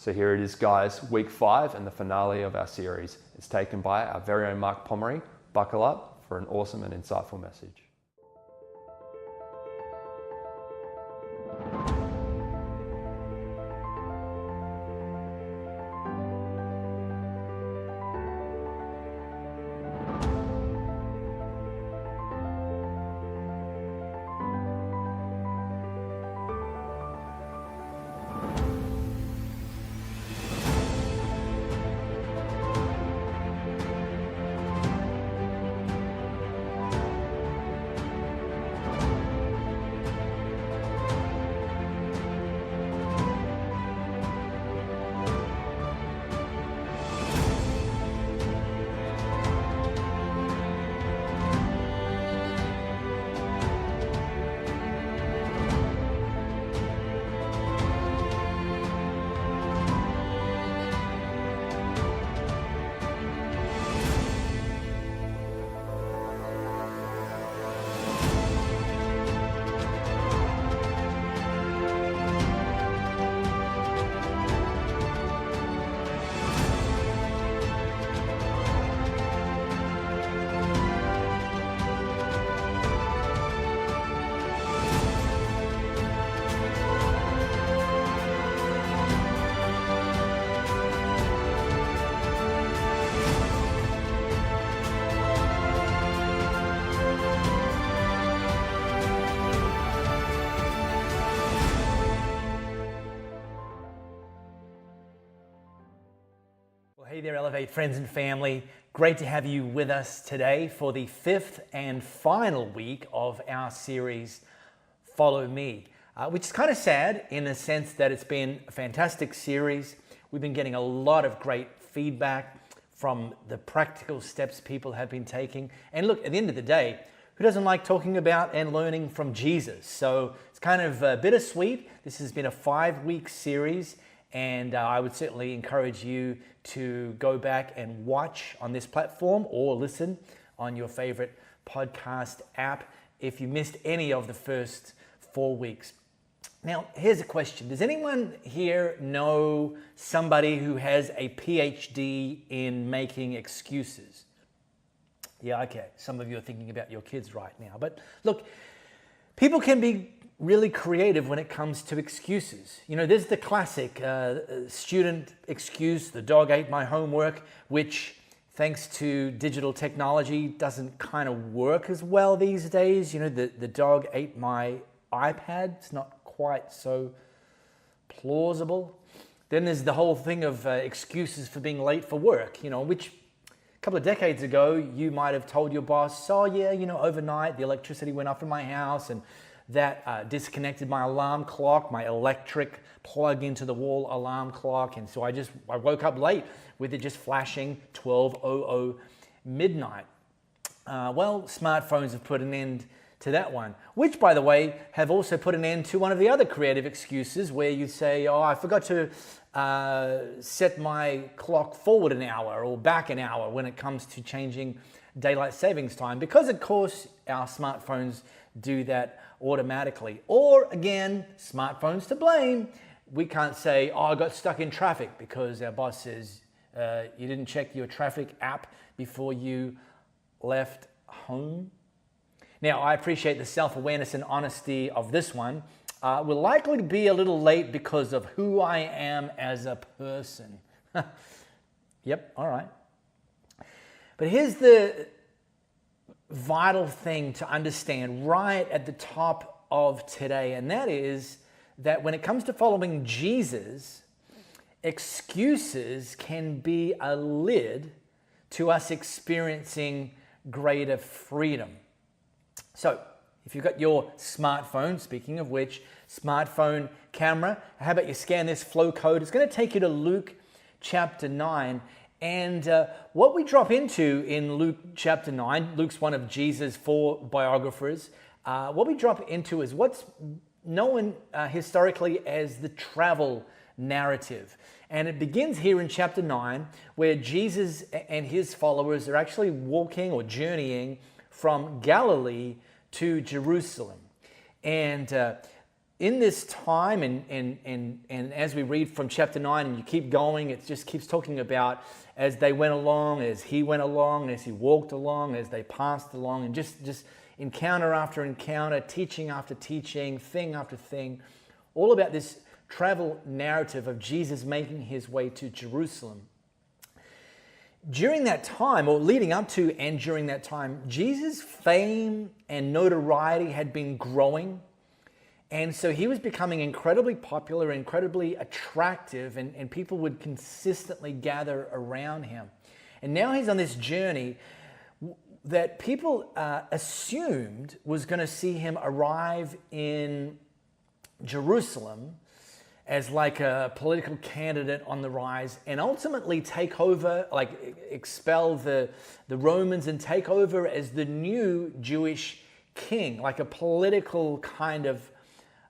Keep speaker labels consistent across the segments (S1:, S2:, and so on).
S1: So here it is, guys, week 5 and the finale of our series. It's taken by our very own Mark Pomeroy. Buckle up for an awesome and insightful message.
S2: Hey there, Elevate friends and family. Great to have you with us today for the 5th and final week of our series, Follow Me, which is kind of sad in the sense that it's been a fantastic series. We've been getting a lot of great feedback from the practical steps people have been taking. And look, at the end of the day, who doesn't like talking about and learning from Jesus? So it's kind of bittersweet. This has been a 5-week series, and I would certainly encourage you to go back and watch on this platform or listen on your favorite podcast app if you missed any of the first 4 weeks. Now, here's a question. Does anyone here know somebody who has a PhD in making excuses? Yeah, okay. Some of you are thinking about your kids right now. But look, people can be really creative when it comes to excuses. You know, there's the classic student excuse, the dog ate my homework, which thanks to digital technology doesn't kind of work as well these days. You know, the dog ate my iPad. It's not quite so plausible. Then there's the whole thing of excuses for being late for work, you know, which a couple of decades ago, you might have told your boss, oh yeah, you know, overnight the electricity went off in my house and that disconnected my alarm clock, my electric plug into the wall alarm clock. And so I woke up late with it just flashing 12:00 midnight. Well, smartphones have put an end to that one, which, by the way, have also put an end to one of the other creative excuses where you say, oh, I forgot to set my clock forward an hour or back an hour when it comes to changing daylight savings time, because of course our smartphones do that automatically. Or again, smartphones to blame. We can't say, oh, I got stuck in traffic because our boss says you didn't check your traffic app before you left home. Now, I appreciate the self-awareness and honesty of this one. We're likely to be a little late because of who I am as a person. Yep, all right. But here's the vital thing to understand right at the top of today, and that is that when it comes to following Jesus, excuses can be a lid to us experiencing greater freedom. So, if you've got your smartphone, speaking of which, smartphone camera, how about you scan this flow code? It's going to take you to Luke chapter 9. And what we drop into in Luke chapter 9, Luke's one of Jesus' 4 biographers, what we drop into is what's known historically as the travel narrative. And it begins here in chapter 9, where Jesus and his followers are actually walking or journeying from Galilee to Jerusalem. And in this time, and as we read from chapter 9 and you keep going, it just keeps talking about as they went along, as he went along, as he walked along, as they passed along, and just encounter after encounter, teaching after teaching, thing after thing, all about this travel narrative of Jesus making his way to Jerusalem. During that time, or leading up to and during that time, Jesus' fame and notoriety had been growing. And so he was becoming incredibly popular, incredibly attractive, and people would consistently gather around him. And now he's on this journey that people assumed was going to see him arrive in Jerusalem as like a political candidate on the rise and ultimately take over, like expel the Romans and take over as the new Jewish king, like a political kind of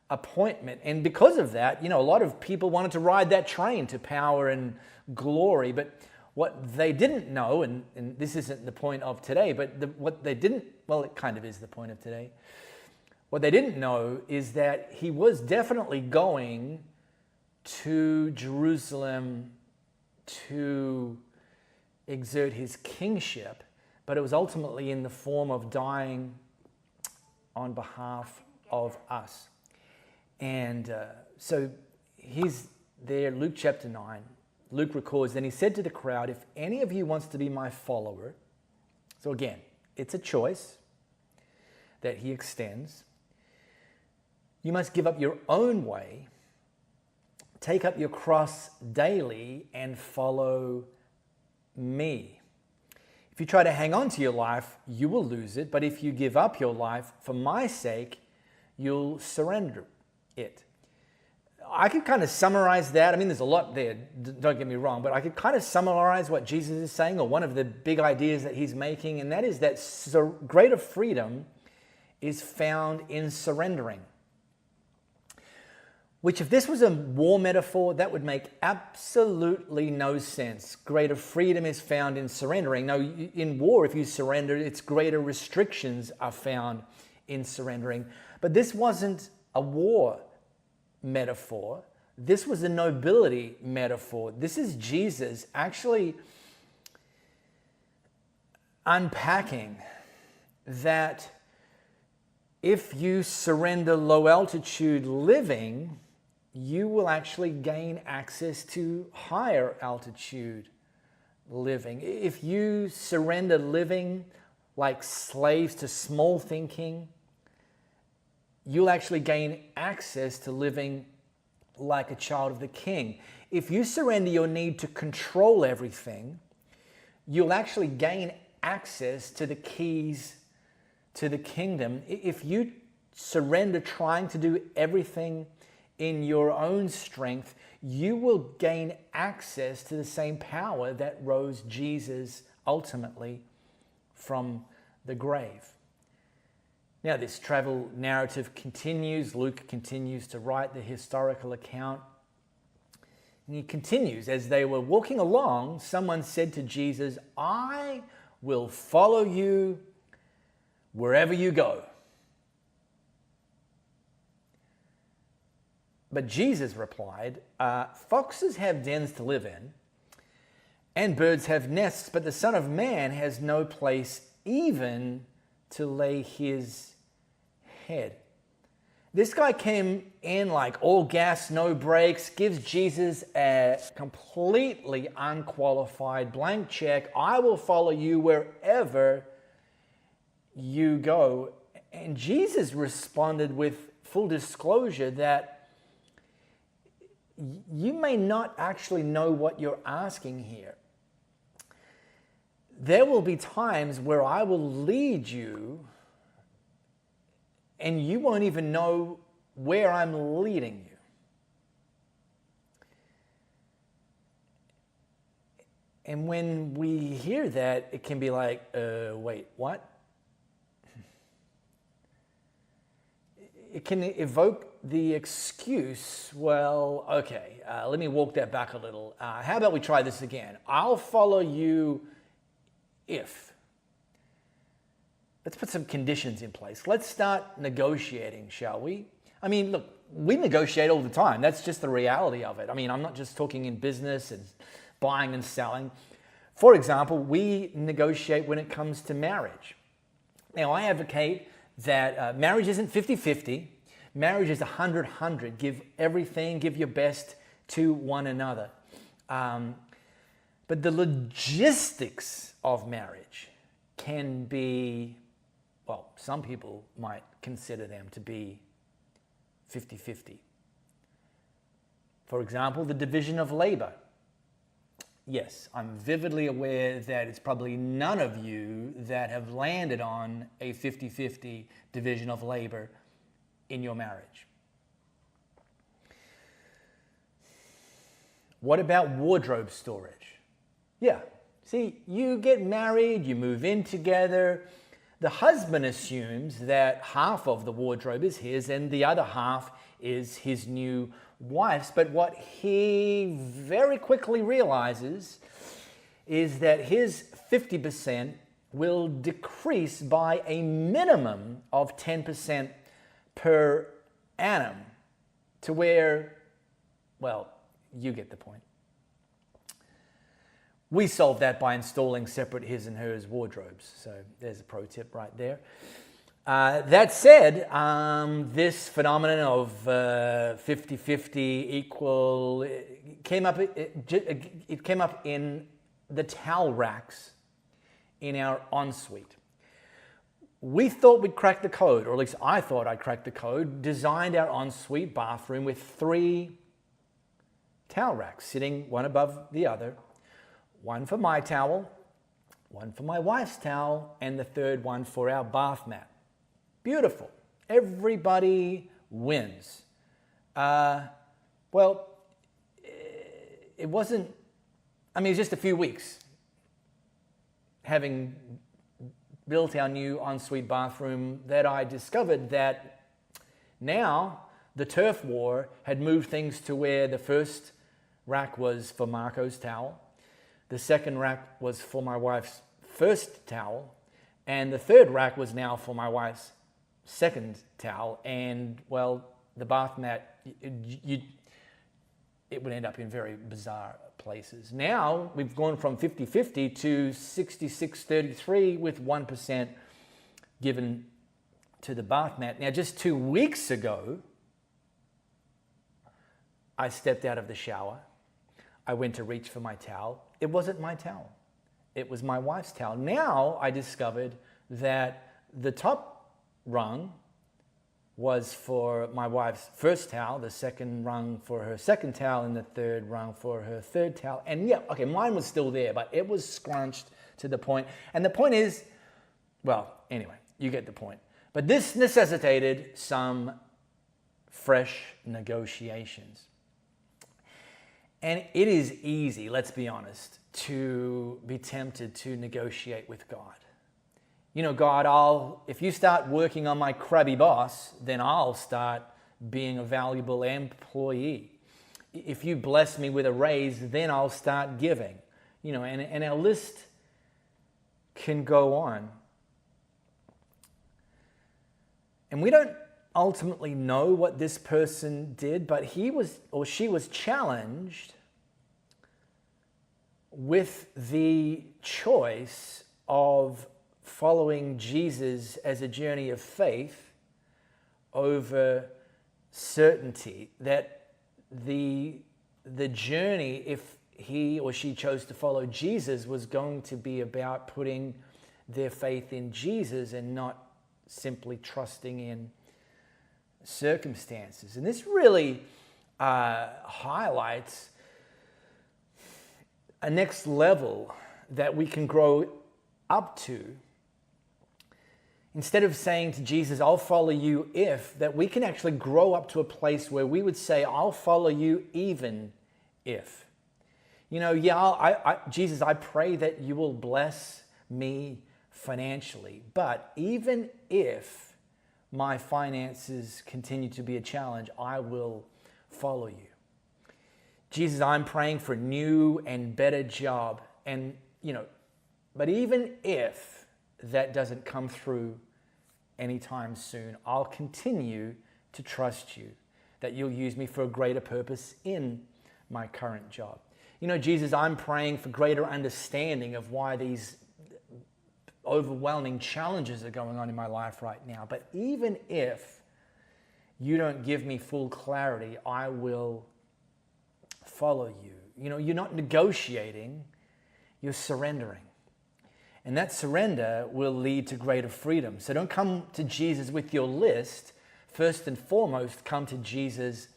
S2: appointment. And because of that, a lot of people wanted to ride that train to power and glory. But what they didn't know, and this isn't the point of today, but what they didn't, well, it kind of is the point of today. What they didn't know is that he was definitely going to Jerusalem to exert his kingship, but it was ultimately in the form of dying on behalf of us. And so he's there, Luke chapter 9. Luke records, then he said to the crowd, if any of you wants to be my follower, so again, it's a choice that he extends, you must give up your own way, take up your cross daily, and follow me. If you try to hang on to your life, you will lose it. But if you give up your life for my sake, you'll surrender it. I could kind of summarize that. I mean, there's a lot there, don't get me wrong, but I could kind of summarize what Jesus is saying, or one of the big ideas that he's making, and that is that greater freedom is found in surrendering. Which, if this was a war metaphor, that would make absolutely no sense. Greater freedom is found in surrendering. No, in war, if you surrender, it's greater restrictions are found in surrendering. But this wasn't a war metaphor. This was a nobility metaphor. This is Jesus actually unpacking that if you surrender low altitude living, you will actually gain access to higher altitude living. If you surrender living like slaves to small thinking, you'll actually gain access to living like a child of the King. If you surrender your need to control everything, you'll actually gain access to the keys to the kingdom. If you surrender trying to do everything in your own strength, you will gain access to the same power that rose Jesus ultimately from the grave. Now, this travel narrative continues. Luke continues to write the historical account. And he continues, as they were walking along, someone said to Jesus, I will follow you wherever you go. But Jesus replied, foxes have dens to live in, and birds have nests, but the Son of Man has no place even to lay his head. This guy came in like all gas, no brakes, gives Jesus a completely unqualified blank check. I will follow you wherever you go. And Jesus responded with full disclosure that you may not actually know what you're asking here. There will be times where I will lead you and you won't even know where I'm leading you. And when we hear that, it can be like, wait, what? It can evoke the excuse, well, okay, let me walk that back a little. How about we try this again? I'll follow you if. Let's put some conditions in place. Let's start negotiating, shall we? I mean, look, we negotiate all the time. That's just the reality of it. I mean, I'm not just talking in business and buying and selling. For example, we negotiate when it comes to marriage. Now, I advocate that marriage isn't 50-50. Marriage is 100-100. Give everything, give your best to one another. But the logistics of marriage can be, well, some people might consider them to be 50-50. For example, the division of labor. Yes, I'm vividly aware that it's probably none of you that have landed on a 50-50 division of labor in your marriage. What about wardrobe storage? Yeah, see, you get married, you move in together. The husband assumes that half of the wardrobe is his and the other half is his new wife's. But what he very quickly realizes is that his 50% will decrease by a minimum of 10% per annum to where, well, you get the point. We solve that by installing separate his and hers wardrobes. So there's a pro tip right there. That said, this phenomenon of 50-50 equal, it came up in the towel racks in our ensuite. We thought we'd cracked the code, or at least I thought I cracked the code, designed our ensuite bathroom with 3 towel racks sitting one above the other. One for my towel, one for my wife's towel, and the third one for our bath mat. Beautiful. Everybody wins. Well, it wasn't, I mean, it was just a few weeks having built our new ensuite bathroom that I discovered that now the turf war had moved things to where the first rack was for Marco's towel, the second rack was for my wife's first towel, and the third rack was now for my wife's second towel. And, well, the bath mat, it would end up in very bizarre places. Now we've gone from 50-50 to 66-33 with 1% given to the bath mat. Now, just 2 weeks ago, I stepped out of the shower. I went to reach for my towel. It wasn't my towel. It was my wife's towel. Now I discovered that the top rung was for my wife's first towel, the second rung for her second towel, and the third rung for her third towel. And yeah, okay, mine was still there, but it was scrunched to the point. And the point is, well, anyway, you get the point. But this necessitated some fresh negotiations. And it is easy, let's be honest, to be tempted to negotiate with God. You know, God, if you start working on my crabby boss, then I'll start being a valuable employee. If you bless me with a raise, then I'll start giving. You know, and our list can go on. And we don't ultimately know what this person did, but he was or she was challenged with the choice of following Jesus as a journey of faith over certainty, that the journey, if he or she chose to follow Jesus, was going to be about putting their faith in Jesus and not simply trusting in circumstances. And this really highlights a next level that we can grow up to. Instead of saying to Jesus, I'll follow you if, that we can actually grow up to a place where we would say, I'll follow you even if. You know, yeah, Jesus, I pray that you will bless me financially, but even if my finances continue to be a challenge, I will follow you. Jesus, I'm praying for a new and better job. And, you know, but even if that doesn't come through anytime soon, I'll continue to trust you. that you'll use me for a greater purpose in my current job. You know, Jesus, I'm praying for greater understanding of why these overwhelming challenges are going on in my life right now. But even if you don't give me full clarity, I will follow you. You know, you're not negotiating, you're surrendering. And that surrender will lead to greater freedom. So don't come to Jesus with your list. First and foremost, come to Jesus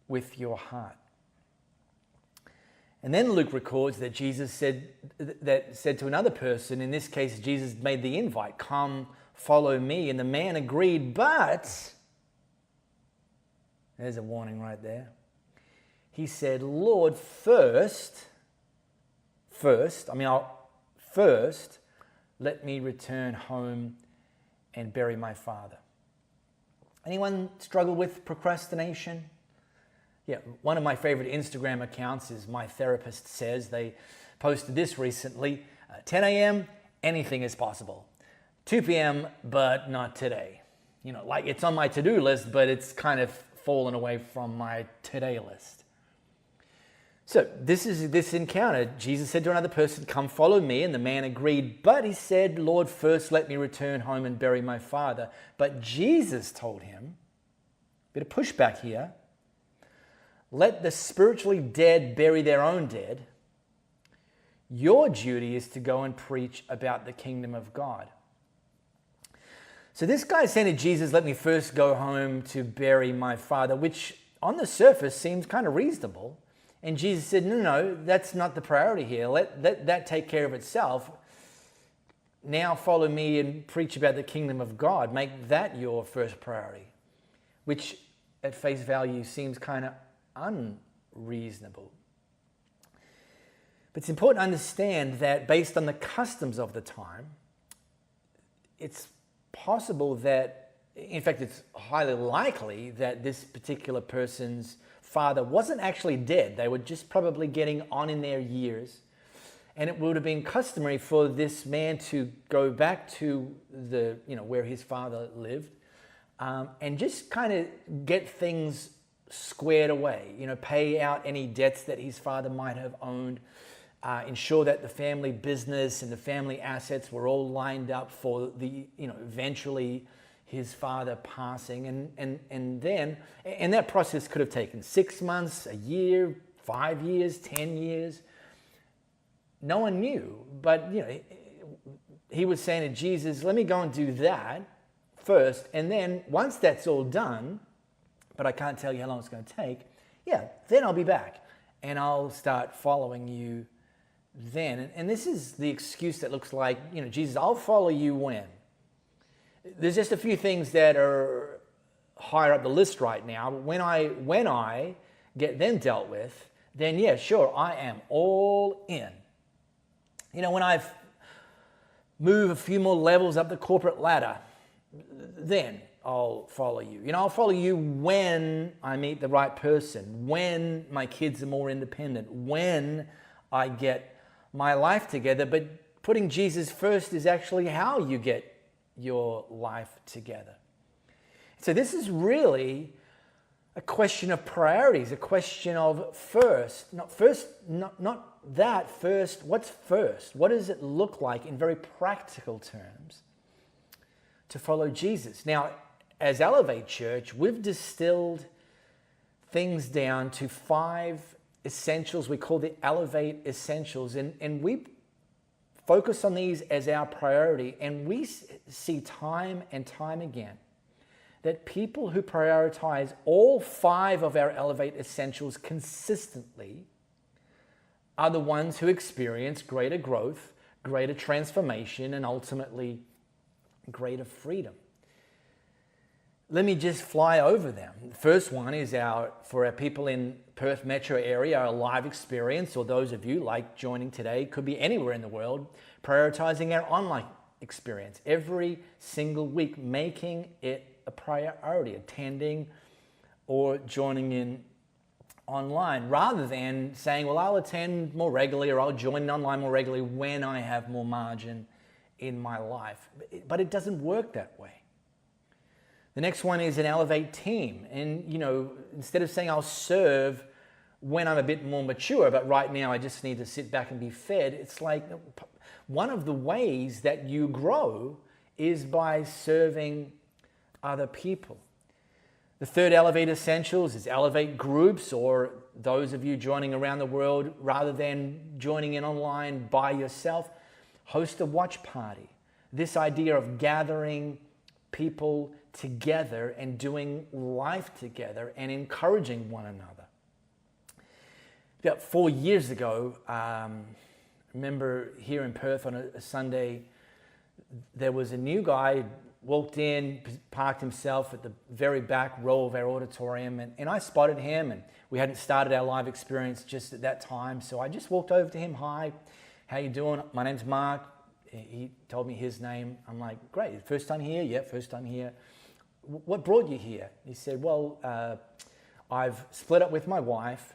S2: with your heart. And then Luke records that Jesus said to another person, in this case, Jesus made the invite, come, follow me. And the man agreed, but, there's a warning right there. He said, Lord, first, let me return home and bury my father. Anyone struggle with procrastination? Yeah, one of my favorite Instagram accounts is My Therapist Says. They posted this recently. 10 a.m., anything is possible. 2 p.m., but not today. You know, like it's on my to-do list, but it's kind of fallen away from my today list. So this encounter. Jesus said to another person, come follow me. And the man agreed, but he said, Lord, first let me return home and bury my father. But Jesus told him, bit of pushback here, let the spiritually dead bury their own dead. Your duty is to go and preach about the kingdom of God. So this guy saying to Jesus, let me first go home to bury my father, which on the surface seems kind of reasonable. And Jesus said, no, that's not the priority here. Let that take care of itself. Now follow me and preach about the kingdom of God. Make that your first priority, which at face value seems kind of unreasonable. But it's important to understand that based on the customs of the time, it's possible that, in fact, it's highly likely that this particular person's father wasn't actually dead. They were just probably getting on in their years. And it would have been customary for this man to go back to where his father lived and just kind of get things squared away, pay out any debts that his father might have owned, ensure that the family business and the family assets were all lined up for the, eventually his father passing. And that process could have taken 6 months, a year, 5 years, 10 years. No one knew, but he was saying to Jesus, let me go and do that first, and then once that's all done, but I can't tell you how long it's going to take, then I'll be back and I'll start following you then. And this is the excuse that looks like, Jesus, I'll follow you when? There's just a few things that are higher up the list right now. When I get them dealt with, then sure, I am all in. When I've moved a few more levels up the corporate ladder, then I'll follow you. I'll follow you when I meet the right person, when my kids are more independent, when I get my life together. But putting Jesus first is actually how you get your life together. So this is really a question of priorities, a question of first. Not that first. What's first? What does it look like in very practical terms to follow Jesus? Now, as Elevate Church, we've distilled things down to 5 essentials. We call the Elevate Essentials, and we focus on these as our priority. And we see time and time again that people who prioritize all 5 of our Elevate Essentials consistently are the ones who experience greater growth, greater transformation, and ultimately greater freedom. Let me just fly over them. The first one is for our people in Perth metro area, our live experience, or those of you like joining today, could be anywhere in the world, prioritizing our online experience every single week, making it a priority, attending or joining in online, rather than saying, well, I'll attend more regularly or I'll join online more regularly when I have more margin in my life. But it doesn't work that way. The next one is an Elevate team. And, instead of saying I'll serve when I'm a bit more mature, but right now I just need to sit back and be fed, it's like one of the ways that you grow is by serving other people. The third Elevate Essentials is Elevate groups, or those of you joining around the world, rather than joining in online by yourself, host a watch party. This idea of gathering people together and doing life together and encouraging one another. About 4 years ago, I remember here in Perth on a Sunday, there was a new guy, walked in, parked himself at the very back row of our auditorium, and I spotted him, and we hadn't started our live experience just at that time, so I just walked over to him. Hi, how you doing? My name's Mark. He told me his name. I'm like, great, first time here? Yeah, first time here. What brought you here? He said, well, I've split up with my wife,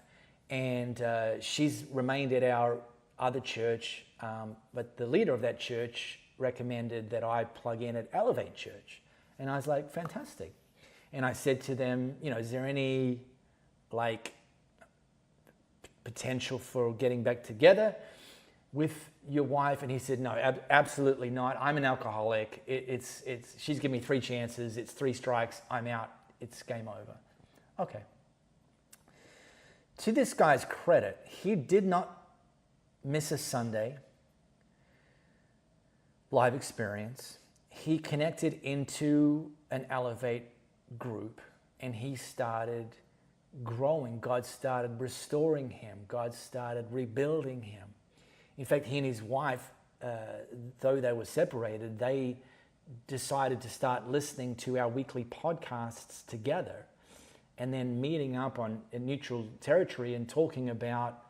S2: and she's remained at our other church, but the leader of that church recommended that I plug in at Elevate Church. And I was like, fantastic. And I said to them, is there any potential for getting back together with your wife? And he said, no, absolutely not. I'm an alcoholic. She's given me 3 chances. It's 3 strikes. I'm out. It's game over. Okay. To this guy's credit, he did not miss a Sunday live experience. He connected into an Elevate group, and he started growing. God started restoring him. God started rebuilding him. In fact, he and his wife, though they were separated, they decided to start listening to our weekly podcasts together, and then meeting up on a neutral territory and talking about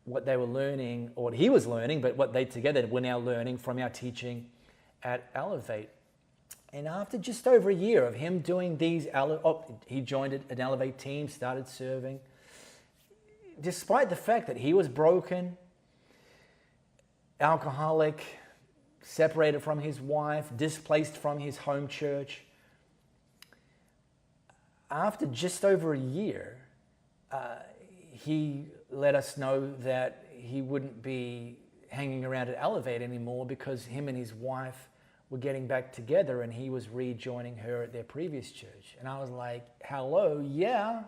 S2: what they were learning, or what he was learning, but what they together were now learning from our teaching at Elevate. And after just over a year of him doing these, he joined an Elevate team, started serving. Despite the fact that he was broken, alcoholic, separated from his wife, displaced from his home church, after just over a year, he let us know that he wouldn't be hanging around at Elevate anymore because him and his wife were getting back together, and he was rejoining her at their previous church. And I was like, hello, yeah.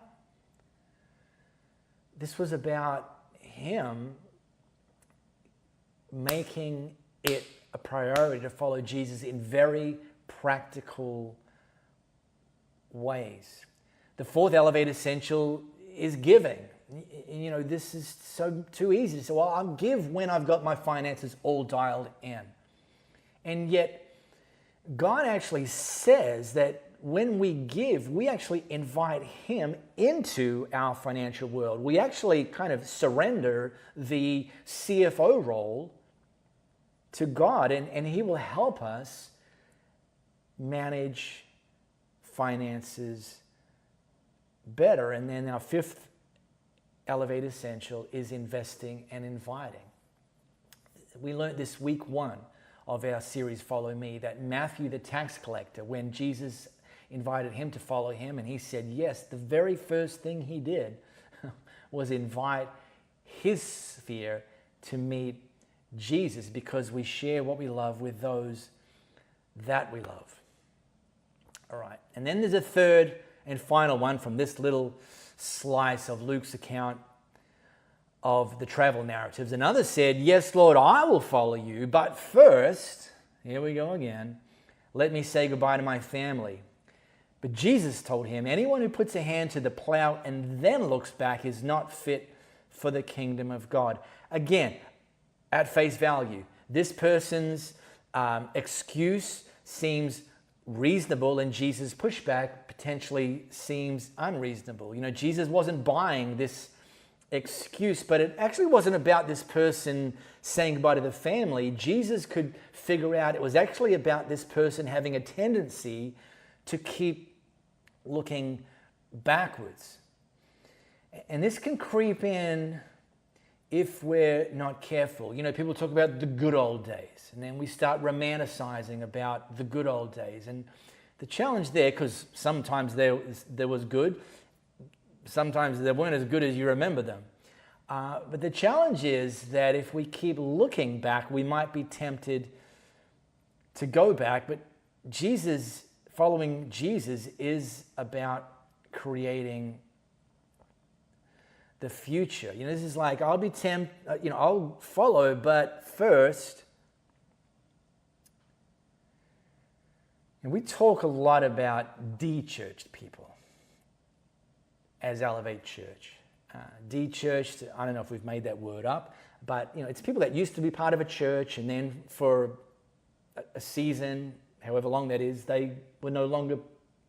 S2: This was about him making it a priority to follow Jesus in very practical ways. The fourth Elevate Essential is giving. This is so too easy to say, well, I'll give when I've got my finances all dialed in. And yet, God actually says that when we give, we actually invite him into our financial world. We actually kind of surrender the CFO role to God, and he will help us manage finances better. And then our fifth Elevate Essential is investing and inviting. We learned this week 1 of our series, Follow Me, that Matthew the tax collector, when Jesus invited him to follow him and he said yes, the very first thing he did was invite his sphere to meet Jesus, because we share what we love with those that we love. All right, and then there's a third and final one from this little slice of Luke's account of the travel narratives. Another said, yes, Lord, I will follow you, but first, here we go again, let me say goodbye to my family. But Jesus told him, anyone who puts a hand to the plow and then looks back is not fit for the kingdom of God. Again, at face value, this person's excuse seems reasonable, and Jesus' pushback potentially seems unreasonable. Jesus wasn't buying this excuse, but it actually wasn't about this person saying goodbye to the family. Jesus could figure out it was actually about this person having a tendency to keep looking backwards. And this can creep in if we're not careful. People talk about the good old days, and then we start romanticizing about the good old days. And The challenge there, because sometimes there was good, sometimes they weren't as good as you remember them. But the challenge is that if we keep looking back, we might be tempted to go back. But following Jesus is about creating the future. This is like, I'll be tempted, I'll follow, but first, and we talk a lot about de-churched people as Elevate Church. De-churched, I don't know if we've made that word up, but it's people that used to be part of a church, and then for a season, however long that is, they were no longer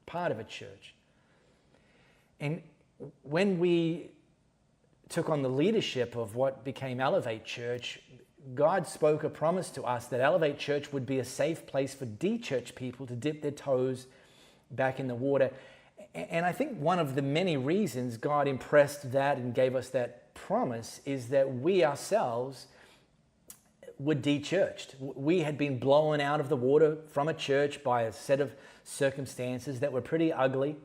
S2: part of a church. And when we took on the leadership of what became Elevate Church, God spoke a promise to us that Elevate Church would be a safe place for de-churched people to dip their toes back in the water. And I think one of the many reasons God impressed that and gave us that promise is that we ourselves were de-churched. We had been blown out of the water from a church by a set of circumstances that were pretty ugly,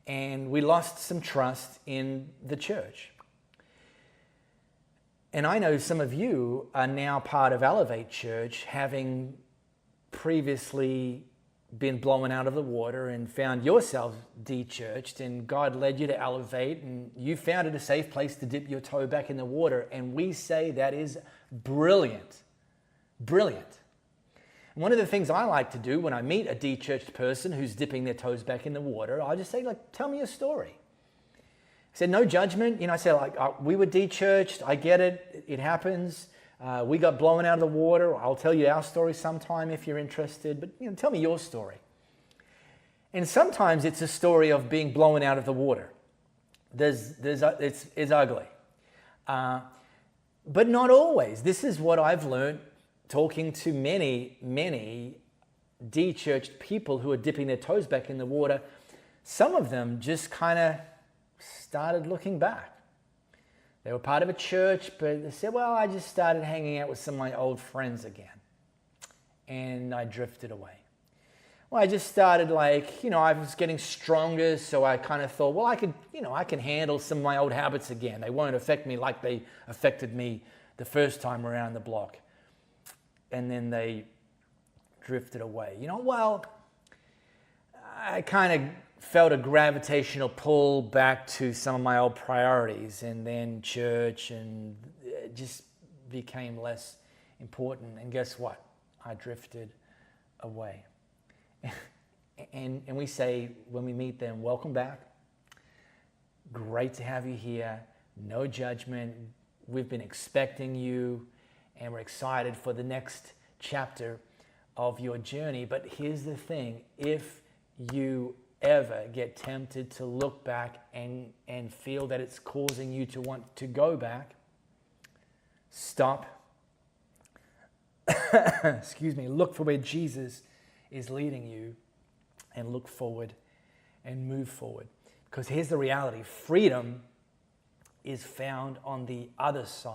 S2: and we lost some trust in the church. And I know some of you are now part of Elevate Church, having previously been blown out of the water and found yourselves de-churched, and God led you to Elevate, and you found it a safe place to dip your toe back in the water. And we say that is brilliant. Brilliant. And one of the things I like to do when I meet a de-churched person who's dipping their toes back in the water, I just say, tell me your story. I said, no judgment. I said, we were de-churched. I get it. It happens. We got blown out of the water. I'll tell you our story sometime if you're interested. But tell me your story. And sometimes it's a story of being blown out of the water. It's ugly. But not always. This is what I've learned talking to many de-churched people who are dipping their toes back in the water. Some of them just kind of started looking back. They were part of a church, but they said, well, I just started hanging out with some of my old friends again. And I drifted away. Well, I just started I was getting stronger, so I kind of thought, well, I can handle some of my old habits again. They won't affect me like they affected me the first time around the block. And then they drifted away. I kind of felt a gravitational pull back to some of my old priorities, and then church, and it just became less important. And guess what? I drifted away. And we say when we meet them, welcome back. Great to have you here. No judgment. We've been expecting you, and we're excited for the next chapter of your journey. But here's the thing. If you ever get tempted to look back and feel that it's causing you to want to go back, stop. Excuse me. Look for where Jesus is leading you, and look forward and move forward. Because here's the reality. Freedom is found on the other side